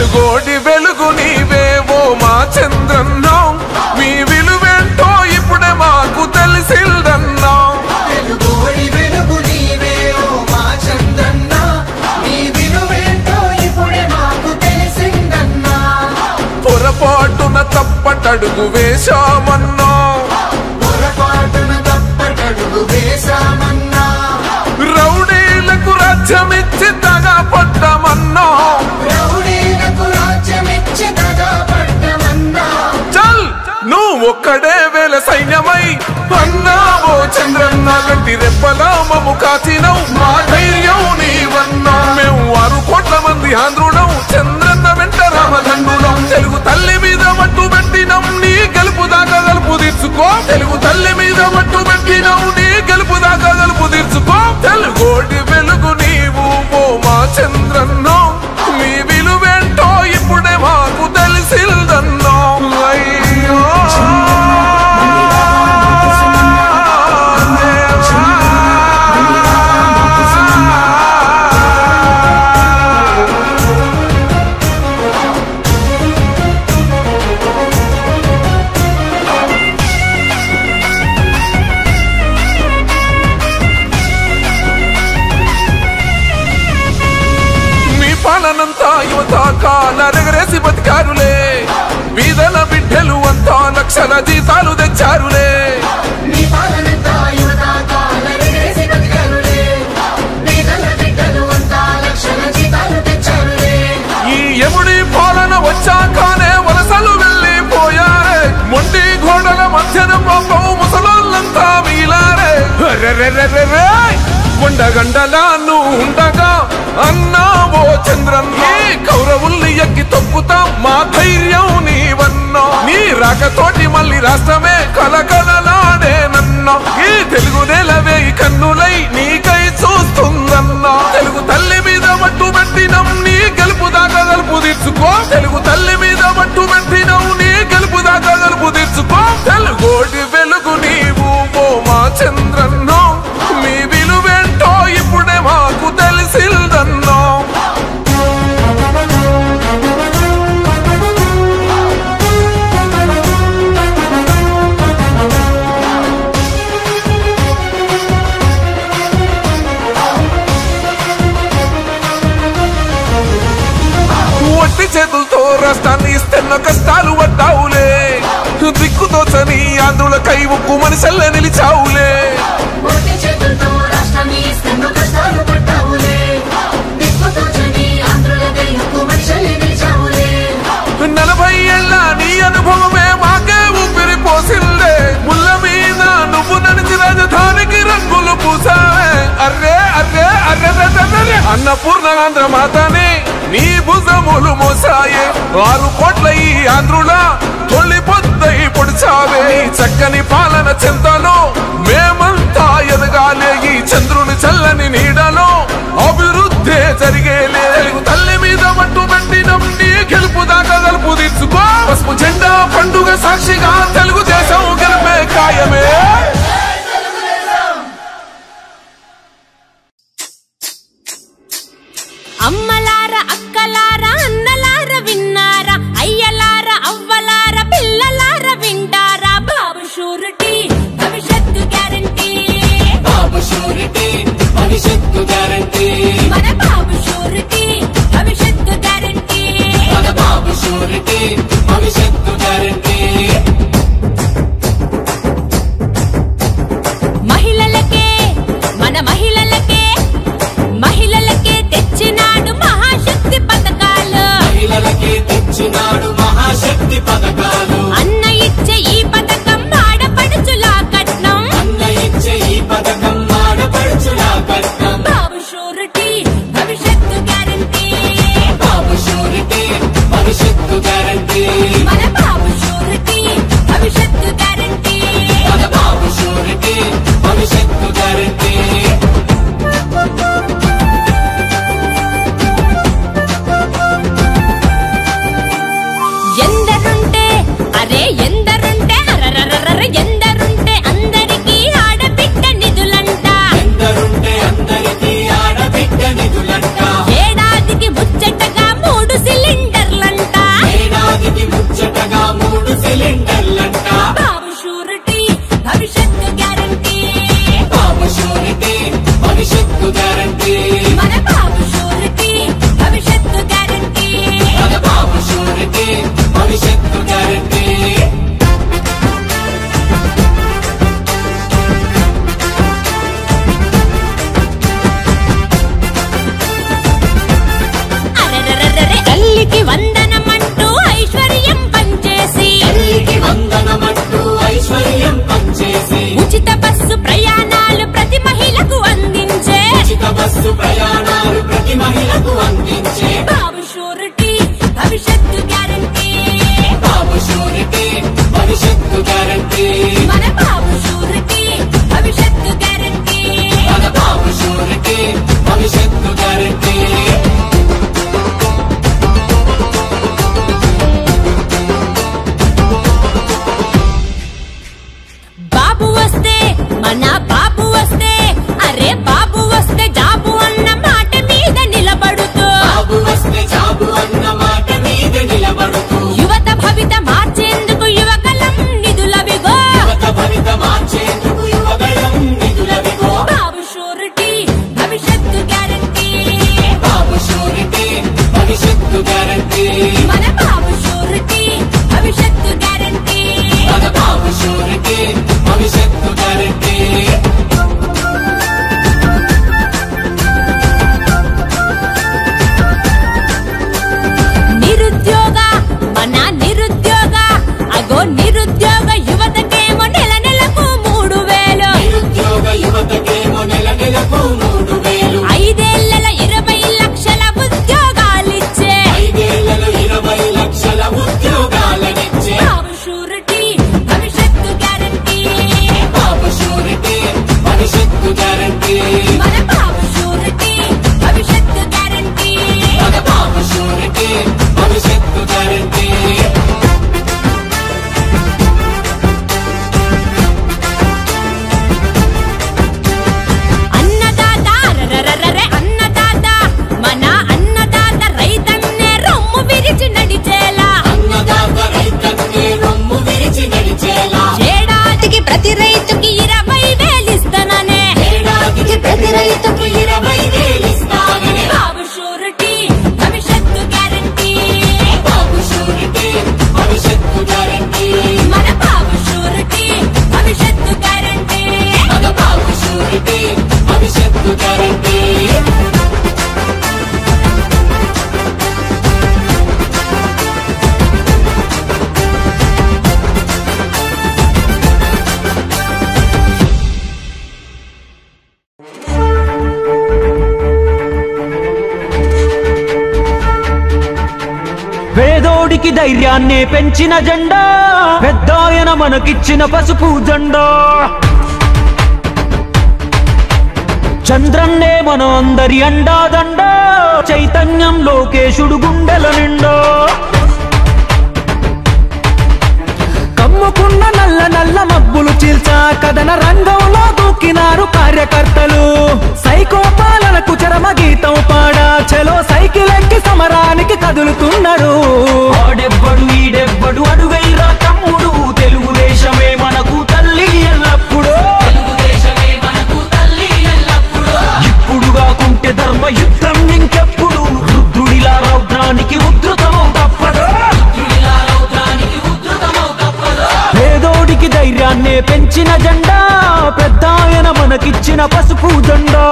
తెలుగోడి వెలుగు నీవేవో మా చంద్రన్న మీ విలువేంటో ఇప్పుడే మాకు తెలిసిందన్నా తెలుగోడి వెలుగు నీవేవో మా చంద్రన్న మీ విలువేంటో ఇప్పుడే మాకు తెలిసిందన్నా పొరపాటున తప్పటడుగు వేశామన్నా పొరపాటున తప్పటడుగు వేశామన్నా రౌడీలకు రాజ్యమిచ్చి దగా పడ్డామన్నా రౌడీలకు రాజ్యమిచ్చి దగా పడ్డామన్నా చల్ నువ్వు ఒక్కడే వేల సైన్యమై అన్నావో చంద్రన్న గంటి రెప్పలా మమ్ము కాచినవు మా ధైర్యం నీవన్నా మేము 6 కోట్ల మంది ఆంధ్రులం చంద్రన్న వెంట రామధన్నులం తెలుగు తల్లి మీద మట్టు పెట్టినం నీ గెలుపు దాకా గలుపు తీర్చుకో తెలుగు తల్లి మీద మట్టు పెట్టినం నీ గెలుపు దాకా గలుపు తీర్చుకో తెలుగోడి వెలుగు నీవు ఓ మా చంద్రన్న మీ విలువేంటో ఇప్పుడే మాకు తెలిసిందన్నా అయ్యో పాలనంతా యువత కాలరెగరేసి బతికారులే బీదల బిడ్డలు అంతా లక్షల జీతాలు తెచ్చారులే నీ పాలనంతా యువత కాలరెగరేసి బతికారులే బీదల బిడ్డలు అంతా లక్షల జీతాలు తెచ్చారులే ఈ యముడి పాలన వచ్చాకనే వలసలు వెళ్ళిపోయారే మొండి గోడల మధ్యన పాపం ముసలోళ్ళంతా మిగిలారే కొండగండలా నువ్వు ఉండగా అన్నావో చంద్రన్న కౌరవుల్ని ఎక్కి తొక్కుతాం మా ధైర్యం నీవన్నా నీ రాకతోటి మళ్ళీ రాష్ట్రమే కలకలలాడేనన్నా ఈ తెలుగు నేలవే కన్నులై నీకై చూస్తుందన్నా తెలుగు తల్లి మీద మట్టు పెట్టినం నీ గెలుపు దాకా గలుపు తీర్చుకో తెలుగు తల్లి మీద మట్టు పెట్టినం నీ గెలుపు దాకా గలుపు తీర్చుకో తెలుగోడి వెలుగు నీవు ఓ మా చంద్రన్న మీ విలువేంటో ఇప్పుడే మాకు తెలిసిందన్నా ఒట్టి చేతులతో రాష్ట్రాన్ని ఇస్తున్న కష్టాలు పడ్డావులే దిక్కుతోచని ఆంధ్రులకై ఉక్కు మనిషల్ల నిలిచావులే ఒట్టి చేతులతో రాష్ట్రాన్ని ఇస్తున్న కష్టాలు పడ్డావులే దిక్కుతోచని ఆంధ్రులకై ఉక్కు మనిషిని నిలిచావులే 40 ఏళ్ళ నీ అనుభవమే మాకే ఊపిరి పోసిల్లే ముళ్ళ మీద నువ్వు నడిచి రాజధానికి రంగులు పూసావే అర్రే అర్రే అర్రే అన్నపూర్ణ ఆంధ్ర మాతనే నీ భుజములు మోసాయే 6 కోట్ల ఈ ఆంధ్రుల తొలి పొద్దై పొడిచావే చక్కని పాలన చెంతలో మేమంతా ఎదగాలే ఈ చంద్రుని చల్లని నీడలో అభివృద్ధి జరిగేలే తెలుగు తల్లి మీద మట్టు పెట్టినం నీ గెలుపు దాకా గలుపు తీర్చుకో పసుపు జెండా పండుగ సాక్షిగా తెలుగు దేశం గెలిపే ఖాయమే అమ్మలారా అక్కలారా అన్నలారా విన్నారా అయ్యలారా అవ్వలారా పిల్లలారా వింటారా బాబు షూరిటీ భవిష్యత్తు గ్యారంటీ బాబు షూరిటీ భవిష్యత్తు గ్యారంటీ మన బాబు షూరిటీ భవిష్యత్తు గ్యారంటీ మన బాబు షూరిటీ భవిష్యత్తు గ్యారంటీ మహిళలకే మన మహిళలకే తెచ్చినాడు మా బస్సు ప్రయాణాలు ప్రతి మహిళకు అందించే బాబు షూరిటీ భవిష్యత్తు గ్యారంటీ. బాబు షూరిటీ భవిష్యత్తు గ్యారంటీ. మన బాబు షూరిటీ భవిష్యత్తు గ్యారంటీ. మన బాబు షూరిటీ భవిష్యత్తు గ్యారంటీ. బాబు వస్తే మన బాబు వస్తే అరే బాబు వస్తే జాబు అన్న మాట మీద నిలబడుతూ బాబు వస్తే జాబు అన్న మాట మీద నిలబడుతూ యువత భవిత మార్చేందుకు యువకలం నిధులవిగో. యువత భవిత మార్చేందుకు యువగళం నిధులవిగో. బాబు షూరిటీ భవిష్యత్తు గ్యారంటీ. బాబు షూరిటీ భవిష్యత్తు గ్యారంటీ. మన బాబు షూరిటీ భవిష్యత్తు గ్యారంటీ. మన బాబు షూరిటీ భవిష్యత్తు గ్యారంటీ. నిరుద్యోగ మన నిరుద్యోగ అగో నిరుద్యోగ యువతకేమో నెల నెలకు 3000. నిరుద్యోగ యువతకేమో నెల నెలకు 3000. 5 ఏళ్లలో 20 లక్షల ఉద్యోగాలిచ్చే 5 ఏళ్లలో 20 లక్షల ఉద్యోగాలనిచ్చే బాబు షూరిటీ భవిష్యత్తు గ్యారంటీ. బాబు షూరిటీ భవిష్యత్తు గ్యారంటీ. మన బాబు షూరిటీ భవిష్యత్తు గ్యారంటీ. మన బాబు షూరిటీ భవిష్యత్తు గ్యారంటీ. అన్నదాత రరరరరే అన్నదాత మన అన్నదాత రైతన్నే రొమ్ము విరిచి నడిచేలా. అన్నదాత రైతన్నే రొమ్ము విరిచి నడిచేలా. ఏడాదికి ప్రతి రైతుకి 20,000 ఇస్తాననే ఏడాదికి ప్రతి రైతుకు 20,000 ఇస్తానని బాబు షూరిటీ భవిష్యత్తు గ్యారంటీ. బాబు షూరిటీ భవిష్యత్తు గ్యారంటీ. మన బాబు షూరిటీ భవిష్యత్తు గ్యారంటీ. మన బాబు షూరిటీ భవిష్యత్తు గ్యారంటీ. పేదోడికి ధైర్యాన్నే పెంచిన జెండా పెద్దాయన మనకిచ్చిన పసుపు జెండా. చంద్రన్నే మన అందరి అండాదండ చైతన్యం లోకేశుడు గుండెల నిండా. కమ్ముకున్న నల్ల నల్ల మబ్బులు చీల్చా కథన రంగంలో దూకినారు కార్యకర్తలు. సైకో పాలనకు చరమ గీతం పాడా చలో సైకిల్ ఎక్కి సమరానికి కదులుతున్నారు. ఆడెవ్వడు ఈడెవ్వడు అడుగైరా తమ్ముడు తెలుగుదేశమే మనకు తల్లి ఎల్లప్పుడు. ఇప్పుడు కాకుంటే ధర్మ యుద్ధం ఇంకెప్పుడు రుద్రుడిలా రౌద్రానికి ఉద్ధృతమవు తప్పదు. పేదోడికి ధైర్యాన్నే పెంచిన జెండా పెద్దాయన మనకిచ్చిన పసుపు జెండా.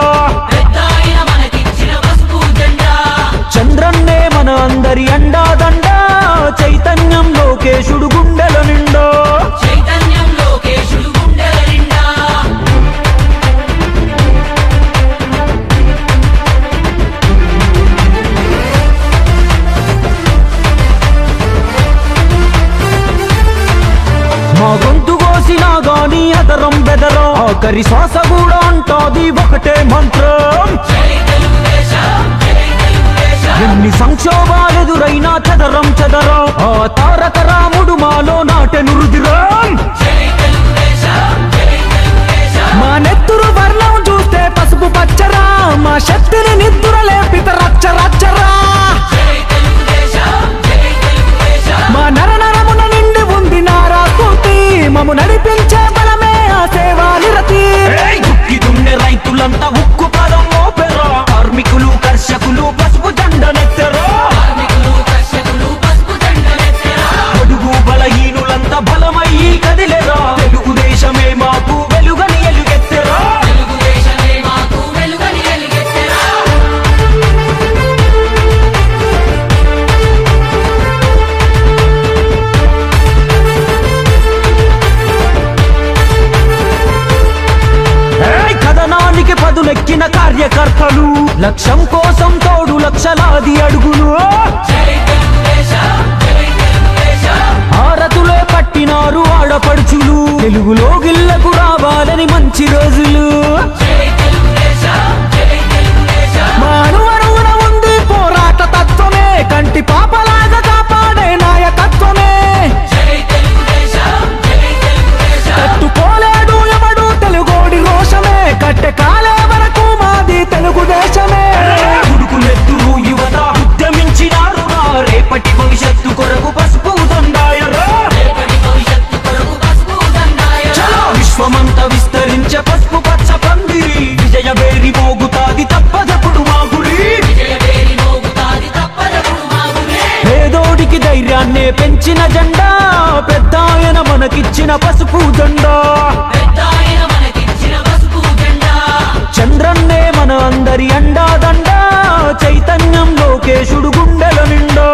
చంద్రన్నే మన అందరి అండాదండ చైతన్యం లోకేశుడు గుండెల నిండా. మా గొంతు కోసినా గాని అదరం బెదరం ఆఖరి శ్వాస కూడా అంటాది ఒకటే మంత్రం. ఎన్ని సంక్షోభాలెదురైనా చదరం చదరం ఆ తారక రాముడు మాలో నాటెను రుదిరం. మా నెత్తురు వర్ణం చూస్తే పసుపు పచ్చరా మా శక్తిని నిద్దుర లేపిత రచ్చ రచ్చరా. మా నరనరమున నిండి ఉంది నారా స్ఫూర్తి మము నడిపించే బలమే ఆ సేవా నిరతి. దుక్కి రైతులంతా ఉక్కు పదం మోపెరా కార్మికులు కర్షకులు పసుపు జెండనెత్తరా. 10 అడుగులు ఆరతులే పట్టినారు ఆడపడుచులు తెలుగులో గిల్లకు రావాలని మంచి రోజులు మానవరువున ఉంది పోరాట తత్వమే కంటి పాపలాగా కాపాడే నాయకత్వమే తట్టుకోలేడు ఎవడు తెలుగోడి రోషమే కట్టె కాలే వరకు మాది తెలుగుదేశమే ఉడుకులెత్తురు యువత ఉద్యమించినారు రేపటి భవిష్యత్తు కొరకు పసుపు దండాయరా విశ్వమంతా విస్తరించే పసుపు పచ్చ పందిరి విజయ వేరి మోగుతాది తప్పదప్పుడు మాగురి పేదోడికి ధైర్యాన్నే పెంచిన జెండా పెద్దాయన మనకిచ్చిన పసుపు జెండా చంద్రన్నే మన అందరి అండా దండా చైతన్యం లోకేశుడు గుండెల నిండా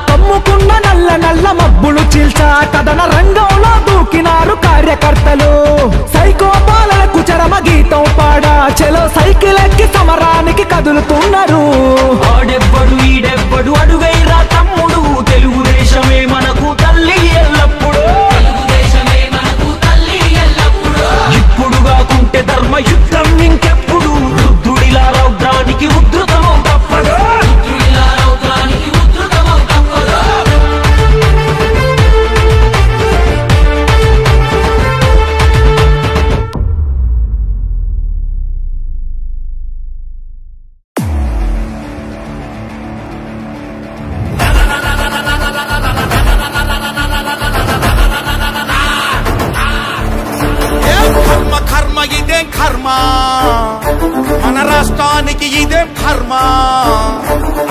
కమ్ముకున్న నల్ల నల్ల మబ్బులు చీల్చా కథన రంగంలో దూకినారు కార్యకర్తలు సైకో పాలనకు చరమ గీతం పాడా చెలో సైకిల్ ఎక్కి సమరానికి కదులుతున్నారు ఆడెవ్వడు ఈడెవ్వడు అడుగైరా తమ్ముడు తెలుగుదేశమే మనకు తల్లి ఎల్లప్పుడు ఇప్పుడు కాకుంటే ధర్మ యుద్ధం ఇంకెప్పుడు రుద్రుడిలా రౌద్రానికి ఉద్ధృతమం తప్పదు ఇదేం కర్మ మన రాష్ట్రానికి ఇదేం కర్మ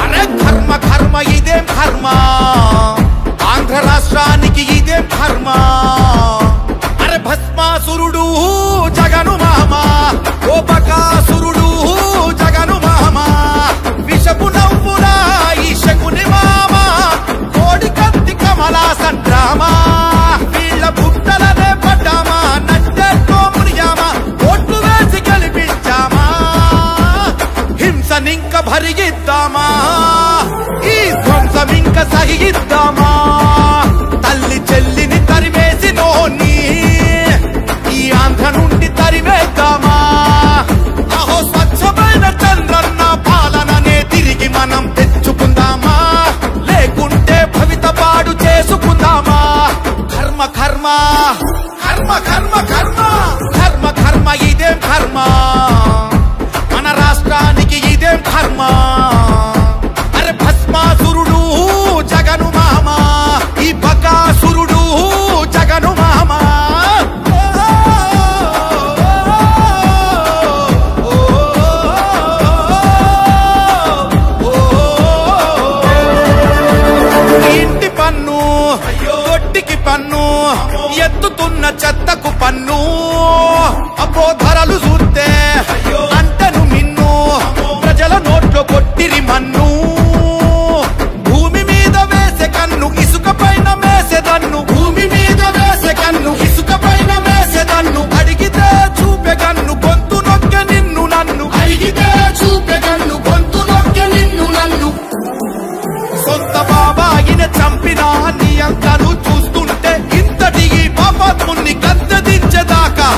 అరే కర్మ కర్మ ఇదేం కర్మ ఆంధ్ర రాష్ట్రానికి ఇదేం కర్మ అరే భస్మాసురుడు జగను మామ ఓ బకాసురుడు జగను మామ విషపు నవ్వున ఈ శకుని మామ కోడి కత్తి కమలా సండ్రామా వీళ్ళ బుట్టలనే పడ్డామా నట్టెట్టో మురియామా ఓట్లు వేసి గెలిపించామా హింసనింక భరిగిద్దామా ఈ ధ్వంసమింక సహిద్దామా తల్లి చెల్లిని తరివేసి నోని ఈ ఆంధ్ర నుండి తరివేద్దామా అహో స్వచ్ఛమైన చంద్రన్న పాలననే తిరిగి మనం తెచ్చుకుందామా లేకుంటే భవిత పాడు చేసుకుందామా కర్మ కర్మ కర్మ కర్మ కర్మ కర్మ కర్మ ఇదేం కర్మ మన రాష్ట్రానికి ఇదేం కర్మ అరే భస్మాసురుడు జగను మామ ఈ బకాసురుడు జగను మామ ఇంటి పన్ను దొడ్డికి పన్ను ఎత్తుతున్న చెత్తకు పన్ను అబ్బో ధరలు చూస్తే అంటను మిన్ను ప్రజల నోట్లో కొట్టిరి మన్ను భూమి మీద వేసే కన్ను ఇసుక పైన మేసేదన్ను భూమి మీద వేసే కన్ను ఇసుక పైన మేసేదన్ను అడిగితే చూపే కన్ను గొంతు నొక్కె నిన్ను నన్ను అడిగితే చూపే కన్ను గొంతు నొక్కె నిన్ను నన్ను సొంత బాబాయిన చంపిన నీ అంతను చూస్తుంటే ఇంతటి పాపాత్ముని గద్దెదించేదాకా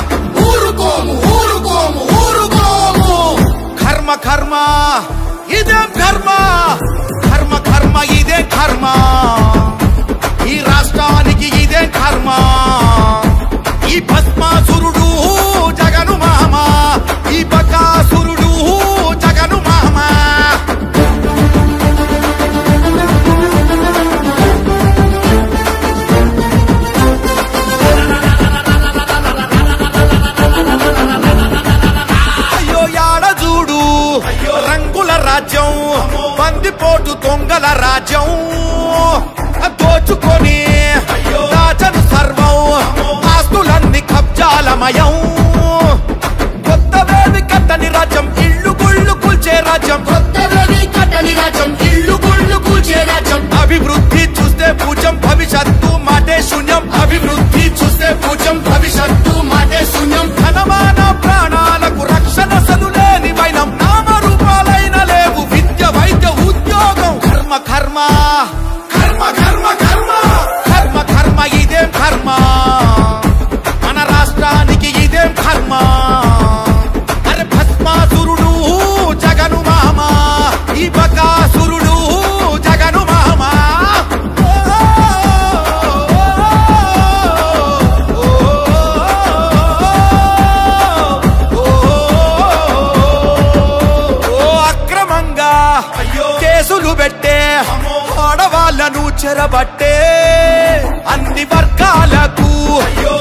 ఊరుకోము ఊరుకోము ఊరుకోము కర్మ కర్మ ఇదేం కర్మ కర్మ కర్మ ఇదే కర్మ ఈ రాష్ట్రానికి ఇదే కర్మ ఈ భస్మాసురుడు జగను మామ ఈ బకాసురుడు జగను మామ రంగుల రాజ్యం బందిపోటు దొంగల రాజ్యం దోచుకొని దాచను సర్వం ఆస్తులన్నీ కబ్జాలమయం కొత్త వేది కట్టని రాజ్యం ఇల్లు గుళ్ళు కూల్చే రాజ్యం కొత్త వేది కట్టని రాజ్యం ఇల్లు గుళ్ళు కూల్చే రాజ్యం అభివృద్ధి చూస్తే పూజం భవిష్యత్తు మాటే శూన్యం అభివృద్ధి చూస్తే పూజం భవిష్యత్తు మాటే శూన్యం ధనమాన ప్రాణాలకు రక్షణ సదులేని వైనం నామ చెరబట్టే అన్ని వర్గాలకు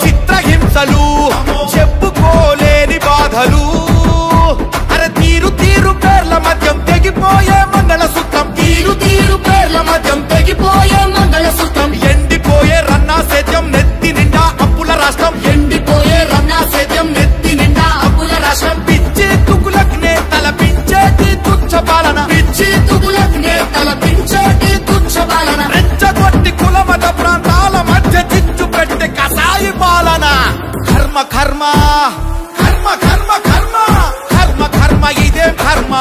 చిత్రహింసలు చెప్పుకోలేని బాధలు అరే తీరు తీరు పేర్ల మధ్యం తెగిపోయే మంగళసూత్రం తీరు తీరు పేర్ల మధ్యం తెగిపోయే మంగళసూత్రం ఎండిపోయే రన్నా సేద్యం నెత్తి నిండా అప్పుల రాష్ట్రం ఎండిపోయే రన్నా సేద్యం నెత్తి నిండా అప్పుల రాష్ట్రం పిచ్చి తుగులకు నేతల పించేటి తుచ్చ పాలన పిచ్చి తుగులకు నేతల పించేటి తుచ్చ పాలన రెచ్చగొట్టి కులమత ప్రాంతాల మధ్య చిచ్చు పెట్టే కసాయి పాలన కర్మ కర్మ కర్మ కర్మ కర్మ కర్మ కర్మ ఇదేం కర్మ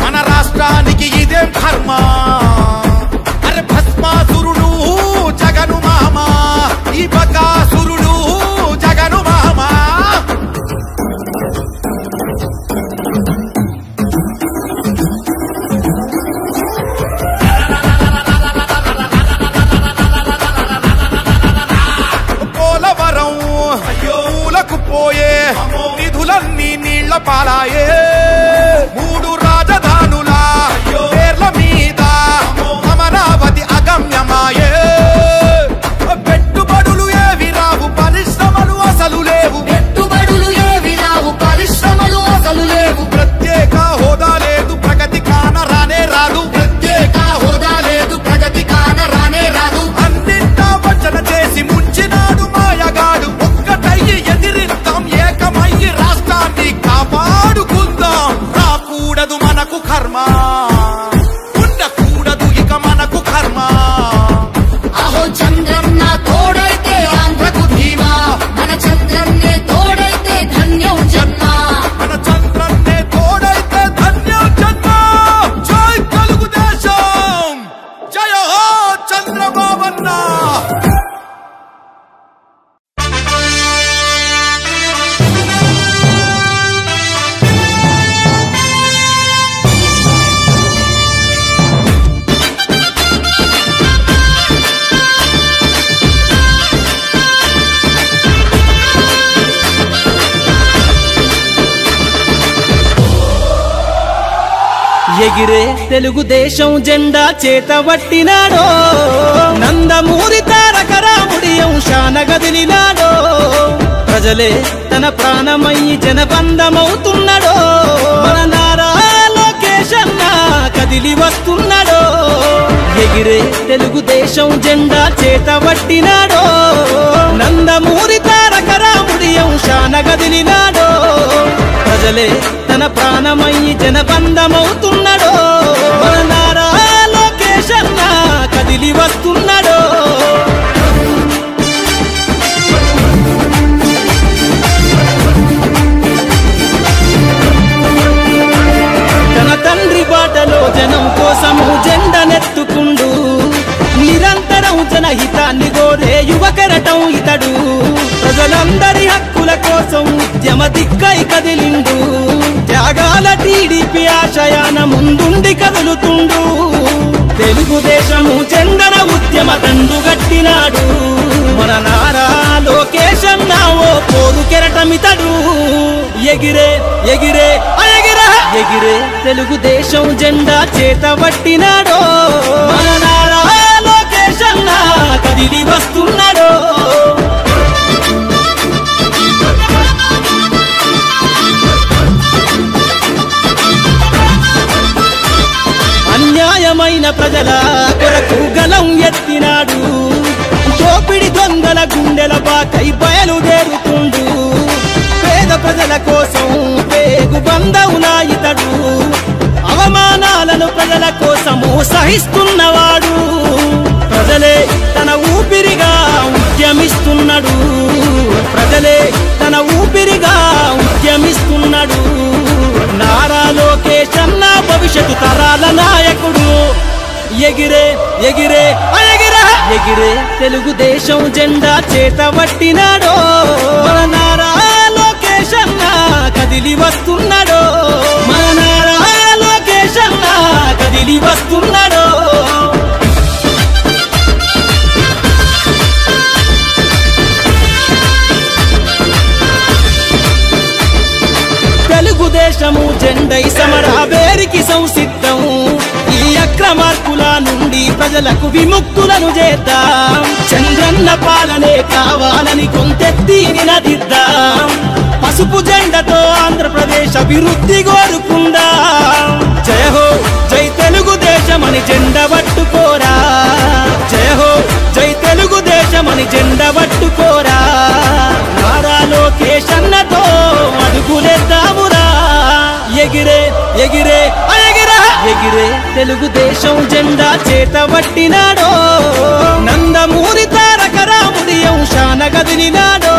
మన రాష్ట్రానికి ఇదేం కర్మ అరే భస్మాసురుడు జగను మామ ఈ బకాసురుడు జగను మామ పోలవరం పూలకు పోయే నిధులన్నీ నీళ్ల పాలాయే మూడు రాజధానుల పేర్ల మీద అమరావతి అగమ్యమాయే పెట్టుబడులు ఏవి రావు పరిశ్రమలు అసలు లేవు పెట్టుబడులు ఏవి రావు పరిశ్రమలు అసలు లేవు ప్రత్యేక హోదా లేదు ప్రగతి కాన రానే రాదు ప్రత్యేక హోదా లేదు ప్రగతి కాన రానే రాదు అన్నింటా వచన చేసి ముంచినాడు మాయగాడు ఒక్కటయ్యి ఎదిరిద్దాం ఏకమయ్యి రాష్ట్రాన్ని కాపాడుకుందాం రాకూడదు మనకు కర్మ ఉండకూడదు ఇక మనకు కర్మ అహో చంద్రన్న తోడైతే ఆంధ్రకు ధీమా మన చంద్రన్నే తోడైతే ధన్యం జన్మ మన చంద్రన్నే తోడైతే ధన్యం జన్మ జై తెలుగుదేశం జయ హో చంద్రబాబన్న ఎగిరే తెలుగుదేశం జెండా చేతబట్టినాడో నందమూరి తారక రాముడి అంశాన గదిలినాడో ప్రజలే తన ప్రాణమయ్యి జనబంధమవుతున్నాడో మన నారా లోకేష్ అన్న కదిలి వస్తున్నాడో ఎగిరే తెలుగుదేశం జెండా చేతబట్టినాడో నందమూరి తారక రాముడి అంశాన గదిలినాడో ప్రజలే తన ప్రాణమయ్యి జనబంధమవుతున్నాడో మన నారా లోకేష్ అన్న కదిలి వస్తున్నాడో తన తండ్రి బాటలో జనం కోసము జెండనెత్తుకుండు నిరంతరం జనహితాన్ని కోరే యువకరటం ఇతడు ప్రజలందరి హక్కుల కోసం ఉద్యమ దిక్కై కదిలిండు త్యాగాల టీడీపీ ఆశయాన ముందుండి కదులుతుండు తెలుగుదేశము జెండన ఉద్యమ తండుగట్టినాడు మన నారా లోకేష్ అన్న ఓ పోరు కెరటమితడు ఎగిరే ఎగిరే ఎగిరే ఎగిరే తెలుగుదేశం జెండా చేతబట్టినాడో మన నారా లోకేష్ అన్న కదిలి వస్తున్నాడో అన్యాయమైన ప్రజల కొరకు గలం ఎత్తినాడు దోపిడి దొంగల గుండెల బాకై బయలుదేరుతుండు పేద ప్రజల కోసం పేగు బంధవులా ఇతడు అవమానాలను ప్రజల కోసము సహిస్తున్నవాడు ప్రజలే తన ఊపిరిగా ఉద్యమిస్తున్నాడు ప్రజలే తన ఊపిరిగా ఉద్యమిస్తున్నాడు నారా లోకేష్ అన్న భవిష్యత్తు తరాల నాయకుడు ఎగిరే ఎగిరే ఎగిరే ఎగిరే తెలుగుదేశం జెండా చేతబట్టినాడో మన నారా లోకేష్ అన్న కదిలి వస్తున్నాడో మన నారా లోకేష్ అన్న కదిలి వస్తున్నాడో తెలుగుదేశము జెండై సమరా వేరికి సంసిద్ధం ఈ అన్ని అక్రమార్కుల నుండి ప్రజలకు విముక్తులను చేద్దాం. చంద్రన్న పాలనే కావాలని కొంతెత్తి నినదిద్దాం. పసుపు జెండతో ఆంధ్రప్రదేశ్ అభివృద్ధి కోరుకుందాం. జయ హో జై తెలుగుదేశమని జెండ పట్టుకోరా, జయ హో జై తెలుగుదేశమని జెండ పట్టుకోరా. నారా లోకేష్ అన్నతో అడుగులేద్దామురా. ఎగిరే ఎగిరే ఎగిరే ఎగిరే తెలుగుదేశం జెండా చేత పట్టినాడో. నందమూరి తారక రాముడి అంశాన కదిలినాడో.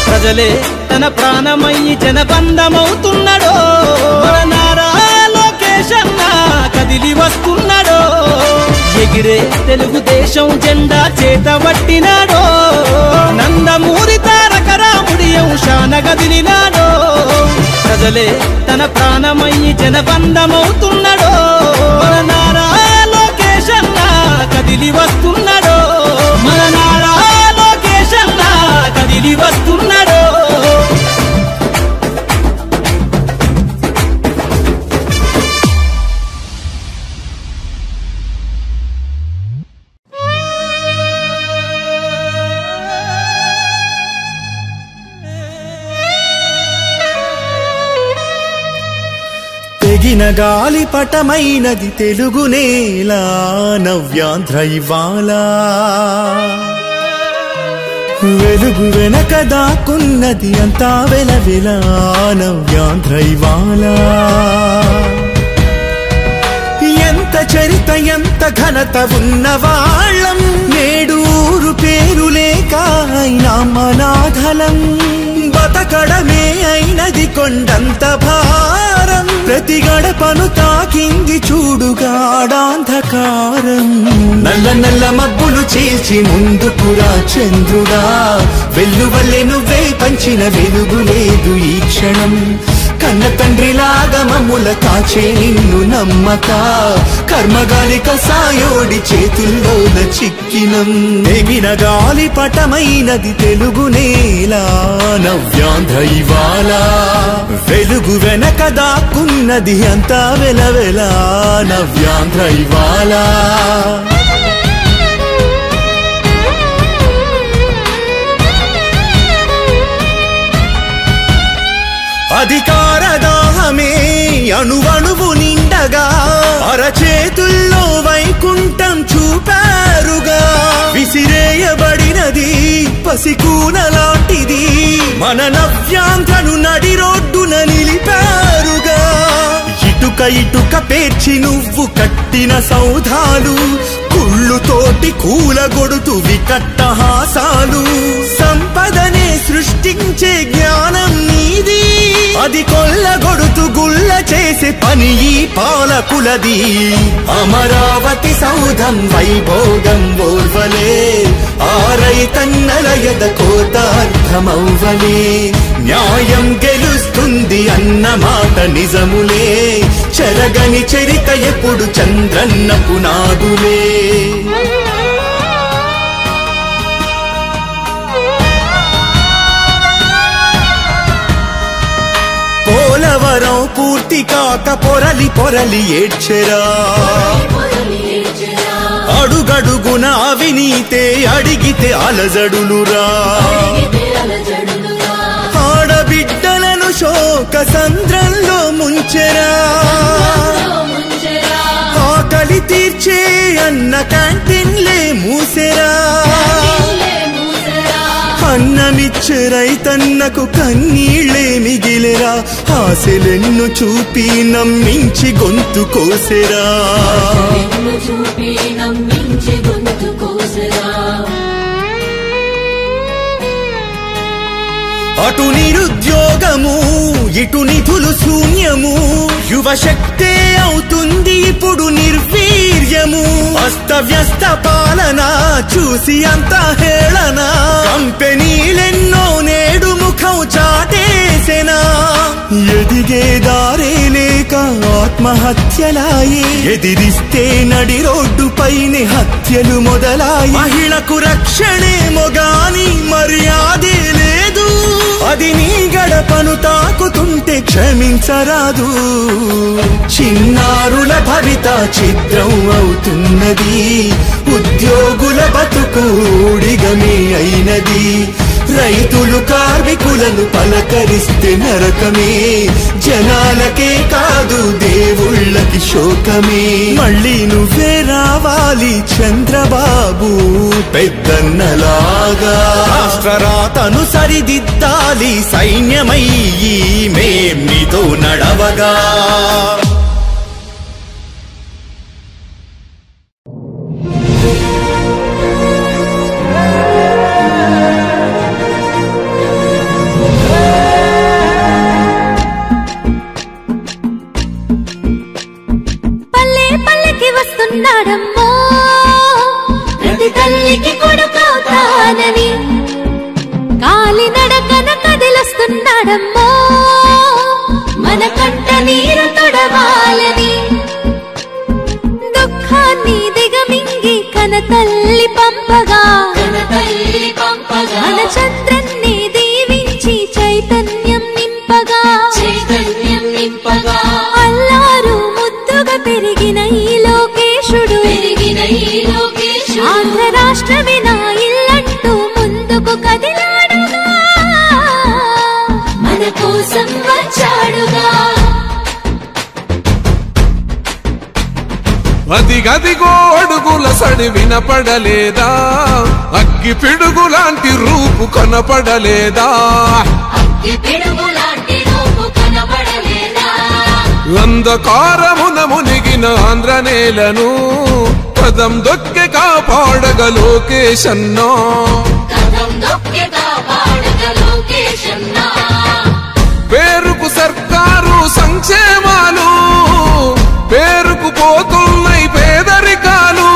ప్రజలే తన ప్రాణమయ్యి జనబంధమవుతున్నాడో. మన నారా లోకేష్ అన్న కదిలి వస్తున్నాడో. ఎగిరే తెలుగుదేశం జెండా చేత పట్టినాడో. నందమూరి తారక రాముడి అంశాన కదిలినాడో. ప్రజలే తన ప్రాణమయ్యి జనబంధమవుతున్నాడో. మన నారా లోకేష్ అన్న కదిలి వస్తున్నాడో. మన నారా లోకేష్ అన్న కదిలి వస్తున్నాడో. తెగిన గాలి పటమైనది తెలుగు నేల నవ్యాంధ్ర ఇవాళ. వెలుగు వెనక దాక్కున్నది అంతా వెలవెల నవ్యాంధ్ర ఇవాళ. ఎంత చరిత ఎంత ఘనత ఉన్నవాళ్ళం, నేడు ఊరు పేరు లేక అయినా మనాధలం. బతకడమే అయినది కొండంత భారం, ప్రతి గడపను తాకింది చూడుగాడాంధకారం. నల్ల నల్ల మబ్బులు చీల్చి ముందుకురా చంద్రుడా, వెల్లువల్లే నువ్వే పంచిన వెలుగు లేదు ఈ క్షణం. కన్న తండ్రిలాగా మమ్ముల కాచే నిన్ను నమ్మక, కర్మగాలి కసాయోడి చేతుల్లోన చిక్కినం. తెగిన గాలి పటమైనది తెలుగు నేల నవ్యాంధ్ర ఇవాళ. వెలుగు వెనక దాక్కున్నది అంతా వెలవెల నవ్యాంధ్ర ఇవాళ. అధికార దాహమే అణువణువు నిండగా, అరచేతుల్లో వైకుంఠం చూపారుగా. విసిరేయబడినది పసికూన లాంటిది, మన నవ్యాంధ్రను నడి రోడ్డున నిలిపారుగా. ఇటుక ఇటుక పేర్చి నువ్వు కట్టిన సౌధాలు, కుళ్ళుతోటి కూలగొడుతు వికట్టహాసాలు. సంపదనే సృష్టించే జ్ఞానం నీది, అది కొల్లగొడుతు గుల్ల చేసే పని ఈ పాలకులది. అమరావతి సౌధం వైభోగం ఓర్వలే, ఆరైతన్నల ఎద కోతార్థమవ్వలే. న్యాయం గెలుస్తుంది అన్న మాట నిజములే, చెరగని చరిత ఎప్పుడు చంద్రన్న పునాదులే. పోలవరం పూర్తి కాక పొరలి పొరలి ఏడ్చెరా, అడుగడుగున అవినీతే అడిగితే అలజడులురా. ఆడబిడ్డలను శోక సంద్రంలో ముంచెరా, ఆకలి తీర్చే అన్న క్యాంటీన్లే మూసెరా. అన్నమిచ్చే రైతన్నకు కన్నీళ్లే మిగిలేరా, ఆశలెన్ను చూపి నమ్మించి గొంతు కోసెరా. అటు నిరుద్యోగము ఇటు నిధులు శూన్యము, యువశక్తే అవుతుంది ఇప్పుడు నిర్వీర్యము. అస్తవ్యస్త పాలన చూసి అంత హేళన, కంపెనీలెన్నో నేడు ముఖం చాటేసెనా. ఎదిగే దారే లేక ఆత్మహత్యలాయి, ఎదిరిస్తే నడి రోడ్డుపైనే హత్యలు మొదలాయి. మహిళకు రక్షణే మొగాని మర్యాదే లేదు, అది నీ గడపను తాకుతుంటే క్షమించరాదు. చిన్నారుల భవిత చిత్రం అవుతున్నది, ఉద్యోగుల బతుకు ఊడిగమే అయినది. రైతులు కార్మికులను పలకరిస్తే నరకమే, జనాలకే కాదు దేవుళ్ళకి శోకమే. మళ్ళీ నువ్వే రావాలి చంద్రబాబు పెద్దన్నలాగా, రాష్ట్రరాతను సరిదిద్దాలి సైన్యమయ్యి మేం నీతో నడవగా. వస్తున్నాడమ్మో ప్రతి తల్లికి కొడుకవుతానని, కాలి నడకన కదిలొస్తున్నాడమ్మో మన కంట నీరు తొడవాలని. దుఃఖాన్ని దిగమింగి కన తల్లి పంపగా, మన చంద్రన్ని దీవించి చైతన్యం నింపగా, అల్లారు ముద్దుగా పెరిగిన ఈ లోకేశుడు, ఆంధ్ర రాష్ట్రమే నా ఇల్లంటూ ముందుకు కదిలాడుగా, మన కోసం వచ్చాడుగా. అదిగదిగో అడుగుల సడి వినపడలేదా, అగ్గి పిడుగులాంటి రూపు కనపడలేదా, అంధకారమున మునిగిన ఆంధ్ర నేలను పదం దొక్కి కాపాడగ లోకేశన్నా. పేరుకు సర్కారు సంక్షేమాలు, పేరుకు పోతున్నాయి పేదరికాలు,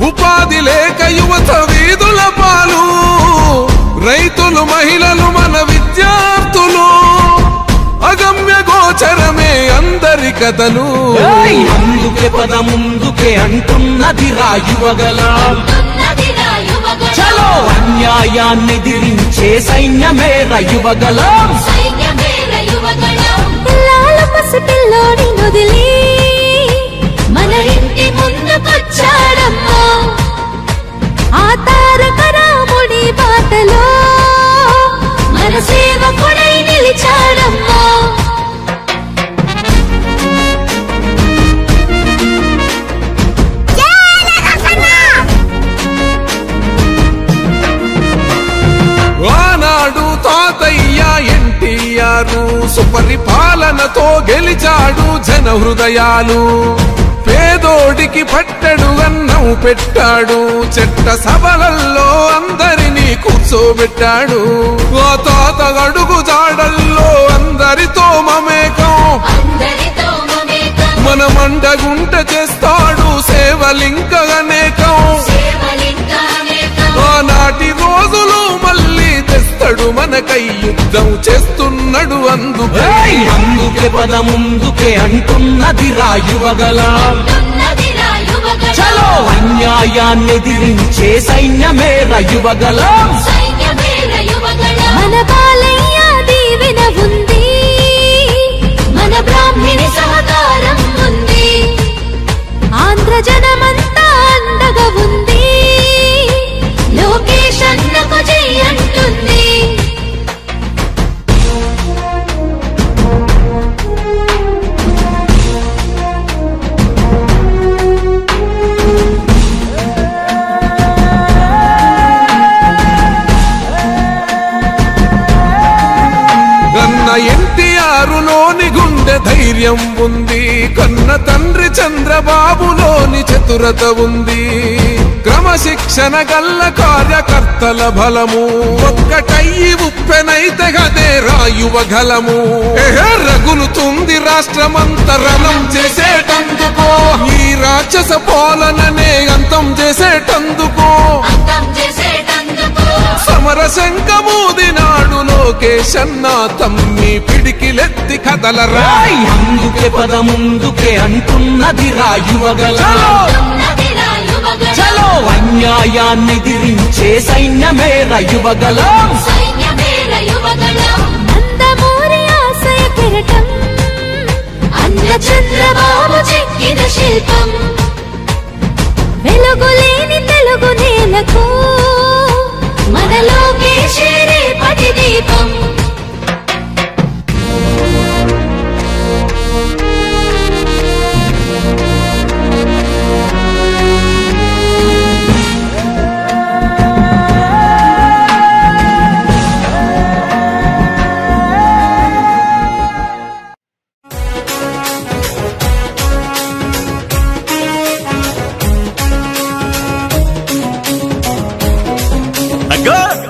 ఉపాధి లేక యువత వీధుల పాలు, రైతులు మహిళలు మన విద్యార్థులు, అగమ్య గోచరమే అందరి కథలు. అందుకే పద ముందుకే అంటున్నది రాయువగలం, చలో అన్యాయాన్ని దిరించే సైన్యమే రయువగలం. పసిపిల్లోని నొదిలి మన ఇంటి ముందుకొచ్చాడమ్మా, ఆ తారక రాముడి బాటలో మన సేవకుడై నిలిచాడమ్మా. ఆనాడు తాతయ్య ఎన్టీఆర్ సుపరిపాలనతో గెలిచాడు జన హృదయాలు, పేదోడికి పట్టెడు అన్నం పెట్టాడు, చెట్ట సభలల్లో అందరినీ కూర్చోబెట్టాడు. ఆ తాత అడుగు జాడల్లో అందరితో మమేకం, మన మండగుంట చేస్తాడు సేవలింక అనేకం. ఆనాటి రోజులు మళ్ళీ తెస్తాడు మనకై, యుద్ధం చేస్తున్నాడు అందుకే. అందుకే పద ముందుకే అంటున్నది రాయువగలం, చలో అన్యాయాన్ని దిరించే సైన్యమే రయువగలం. మన బాలయ్య దీవెన ఉంది, మన బ్రాహ్మణి సహకారం ఉంది, ఆంధ్ర జనమంతా అండగా ఉంది, లోకేష్ అన్నకు జై అంటుంది. కన్న ఎన్టీఆరులోని గుండె ధైర్యం ఉంది, కన్న తండ్రి చంద్రబాబులోని చతురత ఉంది, క్రమశిక్షణ గల్ల కార్యకర్తల బలము, ఒక్కటయ్యి ఉప్పెనైతే గదే రాయువగలము. రగులుతుంది రాష్ట్రమంతా రణం చేసేటందుకో, ఈ రాక్షస పాలననే అంతం చేసేటందుకో, సమర శంఖమూదినాడు లోకేశన్న తమ్మి పిడికిలెత్తి కదలరా. అందుకే పద ముందుకే అంటున్నది రాయువగలం, చలో అన్యాయాన్ని దిరించే సైన్యమే రయువగలం. యువగళం నందమూరి ఆశయ కిరటం అన్న చంద్రబాబు చెక్కిన శిల్పం వెలుగులేని తెలుగు నేలకు మన లోకేశే రేపటి దీపం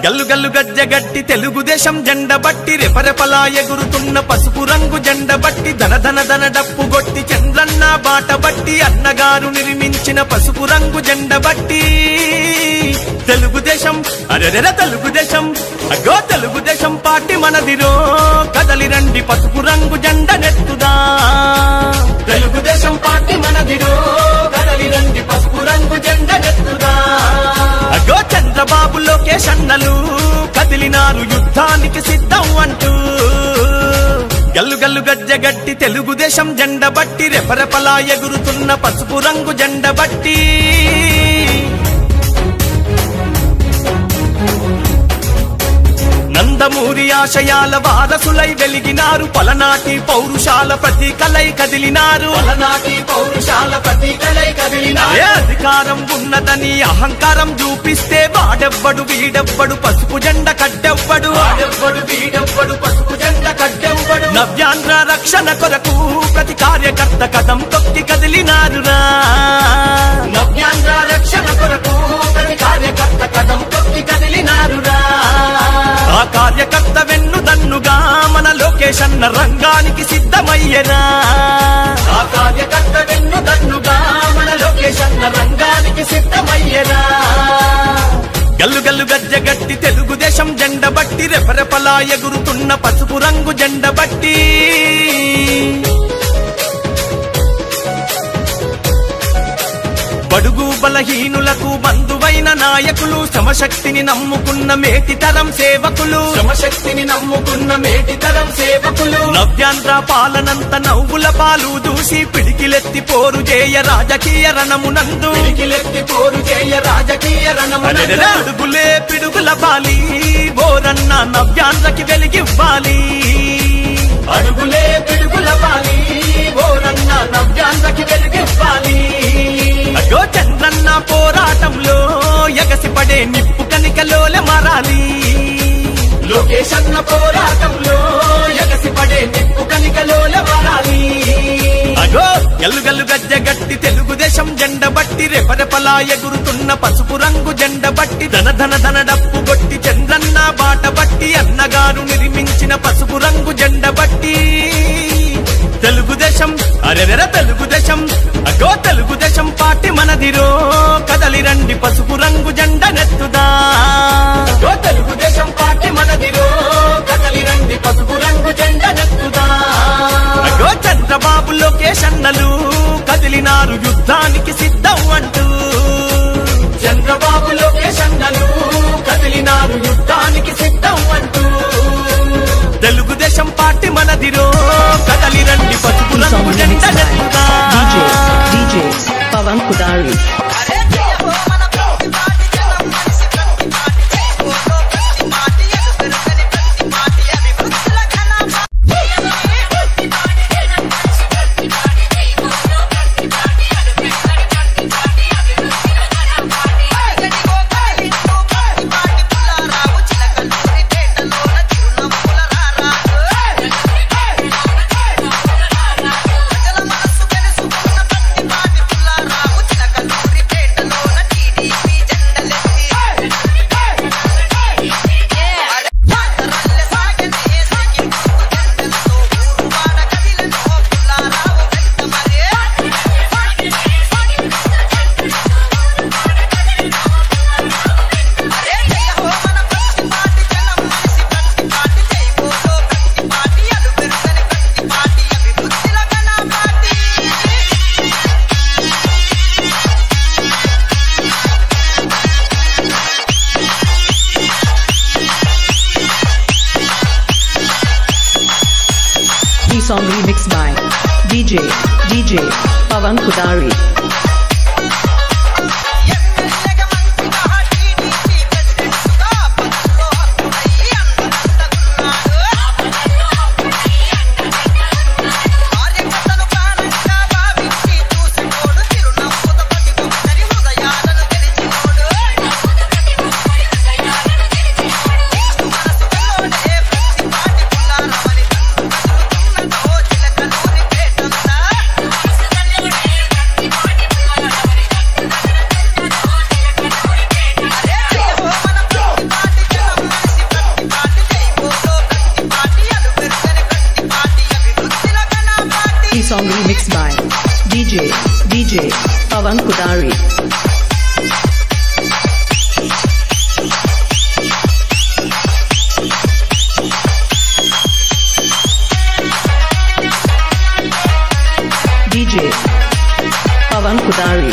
గల్లు గల్లు గజ్జగట్టి తెలుగుదేశం జెండ బట్టి రెపరెపలా ఎగురుతున్న పసుపు రంగు జెండ బట్టి ధన ధన ధన డప్పు గొట్టి చంద్రన్న బాట బట్టి అన్నగారు నిర్మించిన పసుపు రంగు జెండ బట్టి తెలుగుదేశం అరెరెర తెలుగుదేశం అగో తెలుగుదేశం పార్టీ మనదిరో కదలి రండి పసుపు రంగు జెండ నెత్తుదా తెలుగుదేశం పార్టీ మనదిరో కదలి రండి పసుపు రంగు జెండ నెత్తుదా అగో చంద్రబాబు లోకేష్ అన్నలు కదిలినారు యుద్ధానికి సిద్ధం అంటూ గల్లు గల్లు గజ్జగట్టి తెలుగుదేశం జెండ బట్టి రెపరెపలా ఎగురుతున్న పసుపు రంగు జెండ బట్టి నందమూరి ఆశయాల వారసులై వెలిగినారు పలనాటి పౌరుషాల ప్రతీకలై కదిలినారు పలనాటి పౌరుషాల ప్రతీకలై కదిలినారు అధికారం ఉన్నదని అహంకారం చూపిస్తే వాడెవ్వడు వీడెవ్వడు పసుపు జెండ కట్టెవ్వడు వాడెవ్వడు వీడెవ్వడు పసుపు జెండ కట్టెవ్వడు నవ్యాంధ్ర రక్షణ కొరకు ప్రతి కార్యకర్త కదం తొక్కి కదిలినారురా నవ్యాంధ్ర రక్షణ కొరకు ప్రతి కార్యకర్త కదం తొక్కి కదిలినారురా ఆ కార్యకర్త వెన్నుదన్నుగా మన లోకేష్ అన్న రంగానికి సిద్ధమయ్యనా ఆ కార్యకర్త వెన్నుదన్నుగా మన లోకేష్ అన్న రంగానికి సిద్ధమయ్యనా గల్లు గల్లు గజ్జగట్టి తెలుగుదేశం జెండ బట్టి రెపరెపలా ఎగురుతున్న పసుపు రంగు జెండ బట్టి బడుగు బలహీనులకు బంధువైన నాయకులు శ్రమశక్తిని నమ్ముకున్న మేటితరం సేవకులు శ్రమశక్తిని నమ్ముకున్న మేటితరం సేవకులు నవ్యాంధ్ర పాలనంత నవ్వుల పాలు దూసి పిడికిలెత్తి పోరు చేయ రాజకీయ రణమునందు పిడికిలెత్తి పోరు చేయ రాజకీయ రణమునందు అడుగులే పిడుగుల బాలి ఓరన్న నవ్యాంధ్రకి వెలిగివ్వాలి అడుగులే పిడుగుల బాలి ఓరన్న నవ్యాంధ్రకి వెలిగివ్వాలి అగో చంద్రన్న పోరాటంలో ఎగసిపడే నిప్పు కనికలోలే మారాలి లోకేష్ అన్న పోరాటంలో ఎగసిపడే నిప్పు కనికలోలే మారాలి అగో గల్లు గల్లు గజ్జగట్టి తెలుగుదేశం జెండ బట్టి రెపరెపలా ఎగురుతున్న పసుపు రంగు జెండ బట్టి ధన ధన ధన డప్పు గొట్టి చంద్రన్న బాట బట్టి అన్నగారు నిర్మించిన పసుపు రంగు జెండ బట్టి తెలుగుదేశం అరెరెర తెలుగుదేశం అగో తెలుగుదేశం పార్టీ మనదిరో కదలి రండి పసుపు రంగు జెండ నెత్తుదా అగో తెలుగుదేశం పార్టీ మనదిరో కదలి రండి పసుపు రంగు జెండ నెత్తుదా అగో చంద్రబాబు లోకేష్ అన్నలు కదిలినారు యుద్ధానికి సిద్ధం అంటూ చంద్రబాబు లోకేష్ అన్నలు కదిలినారు యుద్ధానికి సిద్ధం అంటూ తెలుగుదేశం పార్టీ మనదిరో కదలి రండి పసుపు రంగు జెండ నెత్తుదా DJ Pavan Kudari. Chilakaluri remixed by DJ Pawan Kudari. Song remixed by DJ Pawan Kudari. DJ Pawan Kudari.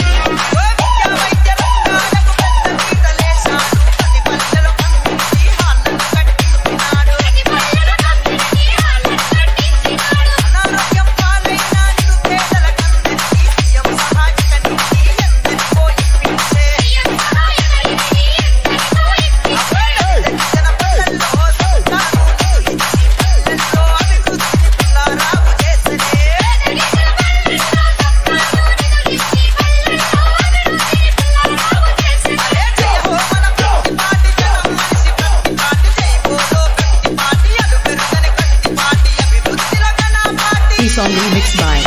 Song remixed by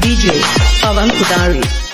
DJ Pawan Kudari.